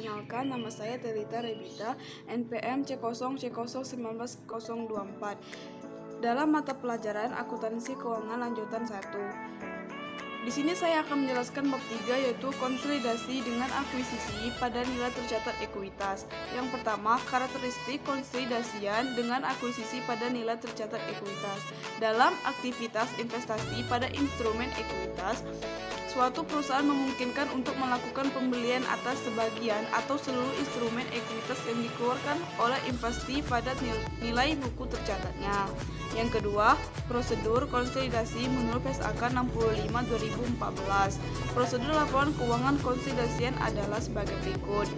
perkenalkan, nama saya Telita Rebita, NPM C0C01924 dalam mata pelajaran Akuntansi Keuangan Lanjutan 1. Di sini saya akan menjelaskan bab 3, yaitu konsolidasi dengan akuisisi pada nilai tercatat ekuitas. Yang pertama, karakteristik konsolidasian dengan akuisisi pada nilai tercatat ekuitas. Dalam aktivitas investasi pada instrumen ekuitas, suatu perusahaan memungkinkan untuk melakukan pembelian atas sebagian atau seluruh instrumen ekuitas yang dikeluarkan oleh investasi pada nilai buku tercatatnya. Yang kedua, prosedur konsolidasi menurut PSAK 65/2014. Prosedur laporan keuangan konsolidasian adalah sebagai berikut.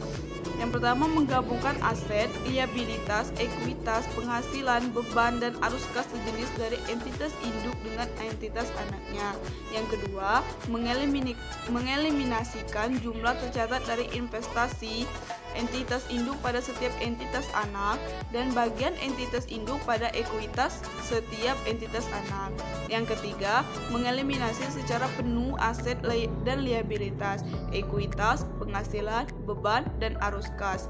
Yang pertama, menggabungkan aset, liabilitas, ekuitas, penghasilan, beban, dan arus kas sejenis dari entitas induk dengan entitas anaknya. Yang kedua, mengeliminasikan jumlah tercatat dari investasi entitas induk pada setiap entitas anak dan bagian entitas induk pada ekuitas setiap entitas anak. Yang ketiga, mengeliminasi secara penuh aset dan liabilitas, ekuitas, penghasilan, beban, dan arus kas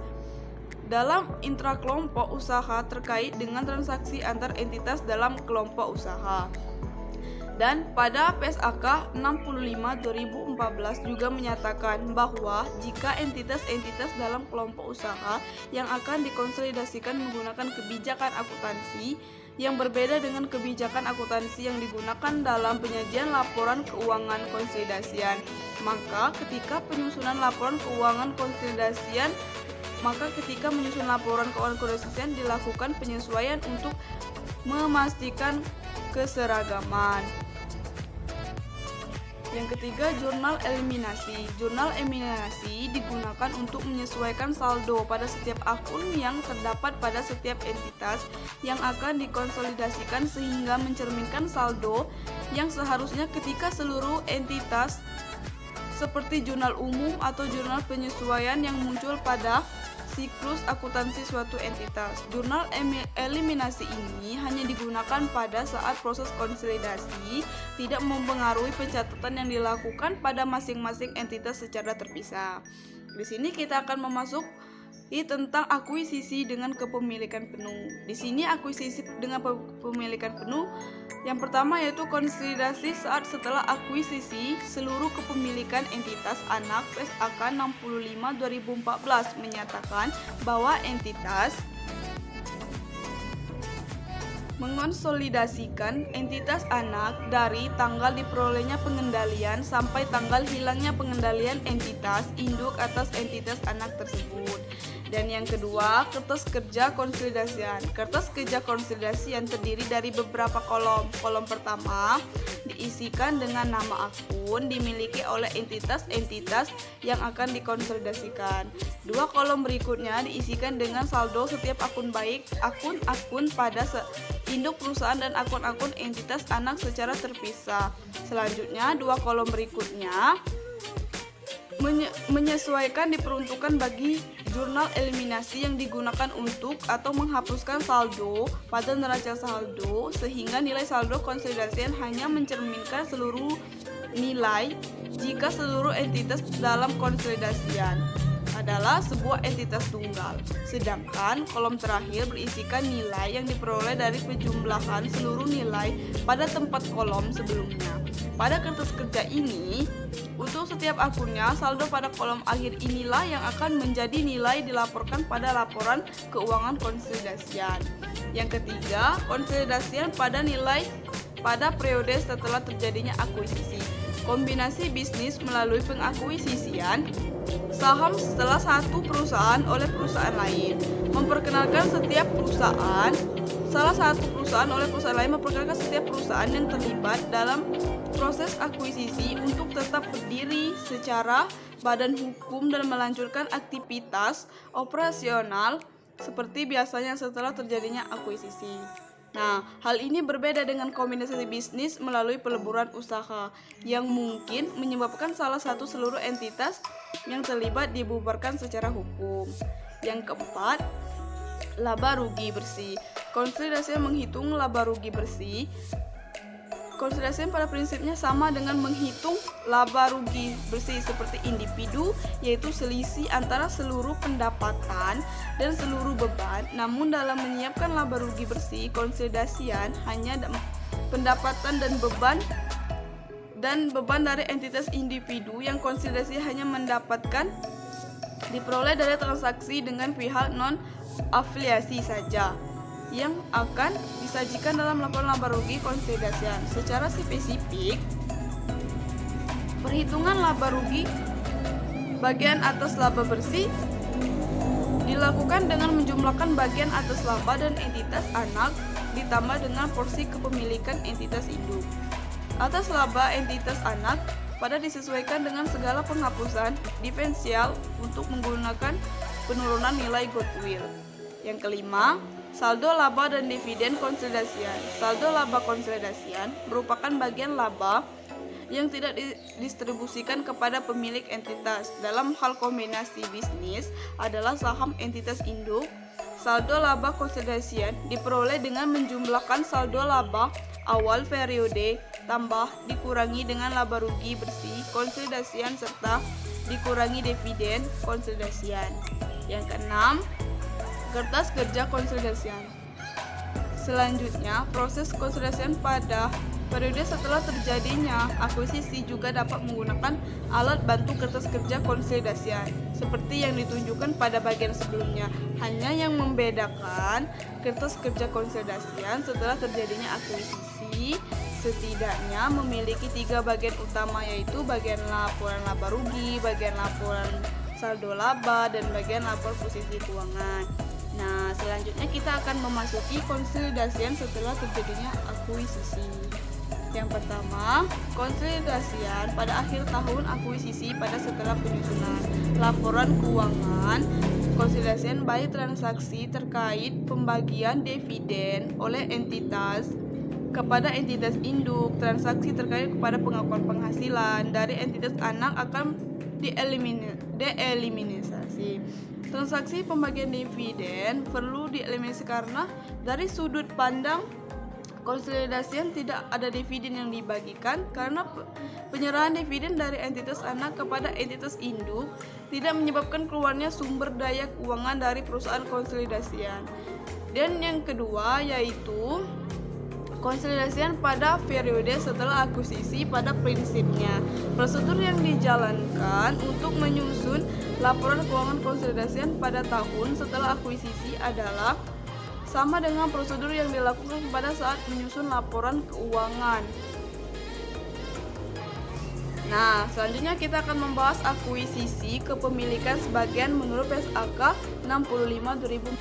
dalam intrakelompok usaha terkait dengan transaksi antar entitas dalam kelompok usaha. Dan pada PSAK 65/2014 juga menyatakan bahwa jika entitas-entitas dalam kelompok usaha yang akan dikonsolidasikan menggunakan kebijakan akuntansi yang berbeda dengan kebijakan akuntansi yang digunakan dalam penyajian laporan keuangan konsolidasian, maka ketika menyusun laporan keuangan konsolidasian dilakukan penyesuaian untuk memastikan keseragaman. Yang ketiga, jurnal eliminasi. Jurnal eliminasi digunakan untuk menyesuaikan saldo pada setiap akun yang terdapat pada setiap entitas yang akan dikonsolidasikan sehingga mencerminkan saldo yang seharusnya ketika seluruh entitas, seperti jurnal umum atau jurnal penyesuaian yang muncul pada siklus akuntansi suatu entitas. Jurnal eliminasi ini hanya digunakan pada saat proses konsolidasi, tidak mempengaruhi pencatatan yang dilakukan pada masing-masing entitas secara terpisah. Di sini kita akan memasuki tentang akuisisi dengan kepemilikan penuh. Di sini akuisisi dengan kepemilikan penuh yang pertama yaitu konsolidasi saat setelah akuisisi seluruh kepemilikan entitas anak. PSAK 65/2014 menyatakan bahwa entitas mengonsolidasikan entitas anak dari tanggal diperolehnya pengendalian sampai tanggal hilangnya pengendalian entitas induk atas entitas anak tersebut. Dan yang kedua, kertas kerja konsolidasian. Kertas kerja konsolidasian terdiri dari beberapa kolom. Kolom pertama diisikan dengan nama akun dimiliki oleh entitas-entitas yang akan dikonsolidasikan. Dua kolom berikutnya diisikan dengan saldo setiap akun, baik akun-akun pada induk perusahaan dan akun-akun entitas anak secara terpisah. Selanjutnya, dua kolom berikutnya menyesuaikan diperuntukkan bagi jurnal eliminasi yang digunakan untuk atau menghapuskan saldo pada neraca saldo, sehingga nilai saldo konsolidasian hanya mencerminkan seluruh nilai jika seluruh entitas dalam konsolidasian adalah sebuah entitas tunggal. Sedangkan kolom terakhir berisikan nilai yang diperoleh dari penjumlahan seluruh nilai pada tempat kolom sebelumnya. Pada kertas kerja ini, untuk setiap akunnya, saldo pada kolom akhir inilah yang akan menjadi nilai dilaporkan pada laporan keuangan konsolidasian. Yang ketiga, konsolidasian pada nilai pada periode setelah terjadinya akuisisi. Kombinasi bisnis melalui pengakuisisian saham setelah satu perusahaan oleh perusahaan lain. Salah satu perusahaan oleh perusahaan lain memperkenalkan setiap perusahaan yang terlibat dalam proses akuisisi untuk tetap berdiri secara badan hukum dan melanjutkan aktivitas operasional seperti biasanya setelah terjadinya akuisisi. Nah, hal ini berbeda dengan kombinasi bisnis melalui peleburan usaha yang mungkin menyebabkan salah satu seluruh entitas yang terlibat dibubarkan secara hukum. Yang keempat, laba rugi bersih. Konsolidasi menghitung laba rugi bersih konsolidasi pada prinsipnya sama dengan menghitung laba rugi bersih seperti individu, yaitu selisih antara seluruh pendapatan dan seluruh beban. Namun dalam menyiapkan laba rugi bersih, konsolidasian hanya pendapatan dan beban dari entitas individu yang konsolidasi hanya mendapatkan diperoleh dari transaksi dengan pihak non afiliasi saja yang akan disajikan dalam laporan laba rugi konsolidasian. Secara spesifik, perhitungan laba rugi bagian atas laba bersih dilakukan dengan menjumlahkan bagian atas laba dan entitas anak ditambah dengan porsi kepemilikan entitas induk. Atas laba entitas anak pada disesuaikan dengan segala penghapusan diferensial untuk menggunakan penurunan nilai goodwill. Yang kelima, saldo laba dan dividen konsolidasian. Saldo laba konsolidasian merupakan bagian laba yang tidak didistribusikan kepada pemilik entitas. Dalam hal kombinasi bisnis adalah saham entitas induk. Saldo laba konsolidasian diperoleh dengan menjumlahkan saldo laba awal periode tambah dikurangi dengan laba rugi bersih konsolidasian serta dikurangi dividen konsolidasian. Yang keenam, kertas kerja konsolidasian. Selanjutnya, proses konsolidasian pada periode setelah terjadinya akuisisi juga dapat menggunakan alat bantu kertas kerja konsolidasian seperti yang ditunjukkan pada bagian sebelumnya. Hanya yang membedakan kertas kerja konsolidasian setelah terjadinya akuisisi setidaknya memiliki 3 bagian utama, yaitu bagian laporan laba rugi, bagian laporan saldo laba, dan bagian lapor posisi keuangan. Nah, selanjutnya kita akan memasuki konsolidasian setelah terjadinya akuisisi. Yang pertama, konsolidasian pada akhir tahun akuisisi pada setelah penyusunan laporan keuangan. Konsolidasian baik transaksi terkait pembagian dividen oleh entitas kepada entitas induk, transaksi terkait kepada pengakuan penghasilan dari entitas anak akan dieliminasi. Transaksi pembagian dividen perlu dieliminasi karena dari sudut pandang konsolidasian tidak ada dividen yang dibagikan karena penyerahan dividen dari entitas anak kepada entitas induk tidak menyebabkan keluarnya sumber daya keuangan dari perusahaan konsolidasian. Dan yang kedua yaitu konsolidasian pada periode setelah akuisisi. Pada prinsipnya, prosedur yang dijalankan untuk menyusun laporan keuangan konsolidasian pada tahun setelah akuisisi adalah sama dengan prosedur yang dilakukan pada saat menyusun laporan keuangan. Nah, selanjutnya kita akan membahas akuisisi kepemilikan sebagian menurut PSAK 65/2000.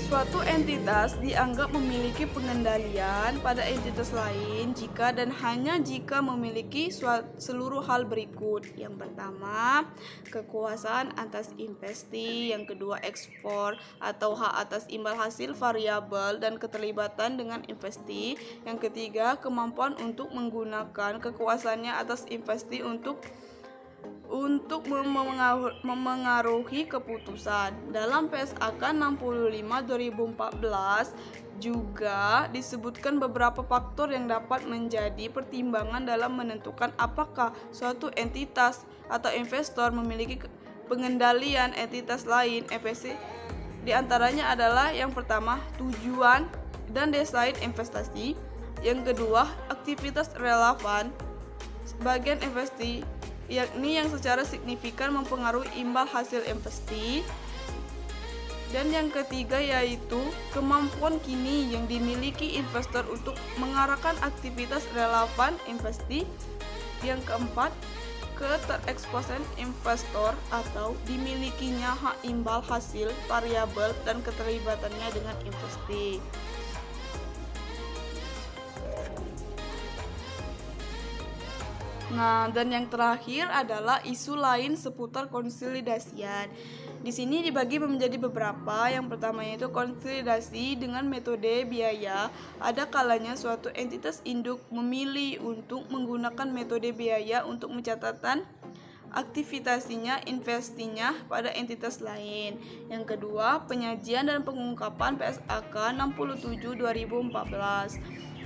Suatu entitas dianggap memiliki pengendalian pada entitas lain jika dan hanya jika memiliki seluruh hal berikut. Yang pertama, kekuasaan atas investasi. Yang kedua, ekspor atau hak atas imbal hasil variabel dan keterlibatan dengan investasi. Yang ketiga, kemampuan untuk menggunakan kekuasaannya atas investasi untuk memengaruhi keputusan. Dalam PSAK 65/2014 juga disebutkan beberapa faktor yang dapat menjadi pertimbangan dalam menentukan apakah suatu entitas atau investor memiliki pengendalian entitas lain. EPC di antaranya adalah yang pertama, tujuan dan desain investasi. Yang kedua, aktivitas relevan bagian investasi, yakni yang secara signifikan mempengaruhi imbal hasil investasi. Dan yang ketiga yaitu kemampuan kini yang dimiliki investor untuk mengarahkan aktivitas relevan investasi. Yang keempat, ketereksposan investor atau dimilikinya hak imbal hasil variabel dan keterlibatannya dengan investasi. Nah, dan yang terakhir adalah isu lain seputar konsolidasian. Di sini dibagi menjadi beberapa. Yang pertama yaitu konsolidasi dengan metode biaya. Ada kalanya suatu entitas induk memilih untuk menggunakan metode biaya untuk mencatatkan aktivitasinya, investinya pada entitas lain. Yang kedua, penyajian dan pengungkapan PSAK 67/2014.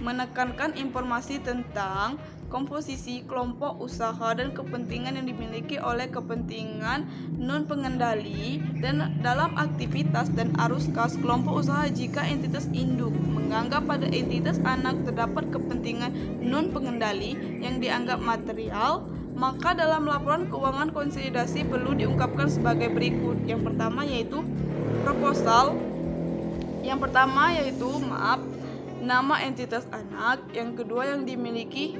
menekankan informasi tentang komposisi kelompok usaha dan kepentingan yang dimiliki oleh kepentingan non-pengendali dan dalam aktivitas dan arus kas kelompok usaha jika entitas induk menganggap pada entitas anak terdapat kepentingan non-pengendali yang dianggap material, maka dalam laporan keuangan konsolidasi perlu diungkapkan sebagai berikut. Yang pertama yaitu proposal. Yang pertama yaitu nama entitas anak. Yang kedua yang dimiliki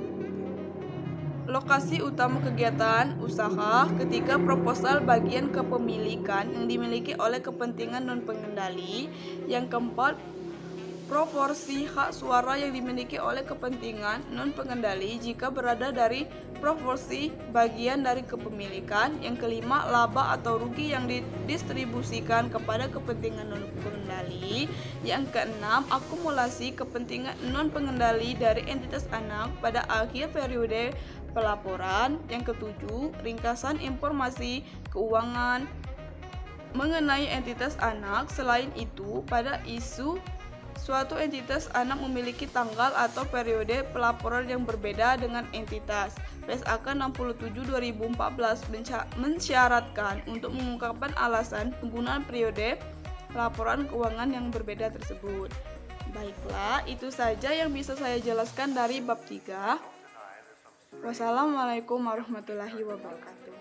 lokasi utama kegiatan usaha. Ketiga, proposal bagian kepemilikan yang dimiliki oleh kepentingan non-pengendali. Yang keempat, proporsi hak suara yang dimiliki oleh kepentingan non-pengendali jika berada dari proporsi bagian dari kepemilikan. Yang kelima, laba atau rugi yang didistribusikan kepada kepentingan non-pengendali. Yang keenam, akumulasi kepentingan non-pengendali dari entitas anak pada akhir periode pelaporan. Yang ketujuh, ringkasan informasi keuangan mengenai entitas anak. Selain itu, pada isu suatu entitas anak memiliki tanggal atau periode pelaporan yang berbeda dengan entitas. PSAK 67/2014 mensyaratkan untuk mengungkapkan alasan penggunaan periode laporan keuangan yang berbeda tersebut. Baiklah, itu saja yang bisa saya jelaskan dari bab 3. Wassalamualaikum warahmatullahi wabarakatuh.